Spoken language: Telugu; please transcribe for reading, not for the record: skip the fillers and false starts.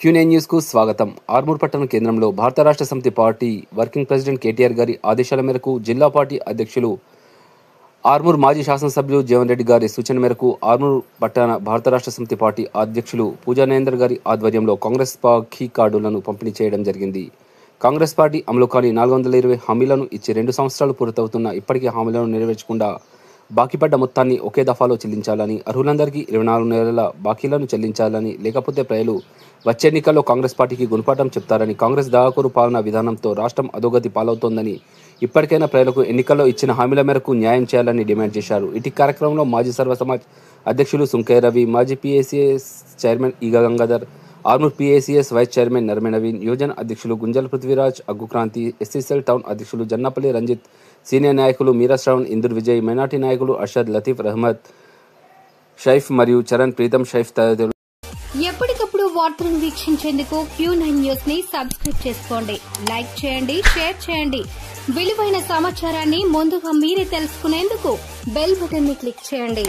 Q9 న్యూస్ కు స్వాగతం. ఆర్మూర్ పట్టణ కేంద్రంలో భారత రాష్ట్ర సమితి పార్టీ వర్కింగ్ ప్రెసిడెంట్ కేటీఆర్ గారి ఆదేశాల మేరకు జిల్లా పార్టీ అధ్యక్షులు ఆర్మూర్ మాజీ శాసనసభ్యులు జీవన్ రెడ్డి గారి సూచన మేరకు ఆర్మూర్ పట్టణ భారత రాష్ట్ర సమితి పార్టీ అధ్యక్షులు పూజా నరేందర్ గారి ఆధ్వర్యంలో కాంగ్రెస్ పార్టీ కార్డులను పంపిణీ చేయడం జరిగింది. కాంగ్రెస్ పార్టీ అమలు కాని 420 హామీలను ఇచ్చి 2 సంవత్సరాలు పూర్తవుతున్న ఇప్పటికీ హామీలను నెరవేర్చకుండా బాకీపడ్డ మొత్తాన్ని ఒకే దఫాలో చెల్లించాలని, అర్హులందరికీ 24 నెలల బాకీలను చెల్లించాలని, లేకపోతే ప్రజలు వచ్చే ఎన్నికల్లో కాంగ్రెస్ పార్టీకి గుణపాఠం చెప్తారని, కాంగ్రెస్ దగాకోరు పాలనా విధానంతో రాష్ట్రం అధోగతి పాలవుతోందని, ఇప్పటికైనా ప్రజలకు ఎన్నికల్లో ఇచ్చిన హామీల మేరకు న్యాయం చేయాలని డిమాండ్ చేశారు. ఇటీ కార్యక్రమంలో మాజీ సర్వ సమాజ్ అధ్యక్షులు సుంకయ్య రవి, మాజీ పీఏసీఎస్ చైర్మన్ ఈగ Gangadhar, Armoor PACS vice chairman నర్మే Naveen, యువజన అధ్యక్షులు గుంజల్ పృథ్వీరాజ్, అగ్గుక్రాంతి, ఎస్సీసీఎల్ టౌన్ అధ్యక్షులు జన్నపల్లి రంజిత్, సీనియర్ నాయకులు మీరా శ్రవణ్, ఇందూర్ విజయ్, మైనార్టీ నాయకులు అర్షద్, లతీఫ్, రహమద్, షైఫ్ మరియు చరణ్, ప్రీతం, షైఫ్ తదితరులు. ఎప్పటికప్పుడు వార్తలను వీక్షించేందుకు Q9 న్యూస్ ని సబ్స్క్రైబ్ చేసుకోండి, లైక్ చేయండి, షేర్ చేయండి. విలువైన సమాచారాన్ని ముందుగా మీరే తెలుసుకునేందుకు బెల్ బటన్ ని క్లిక్ చేయండి.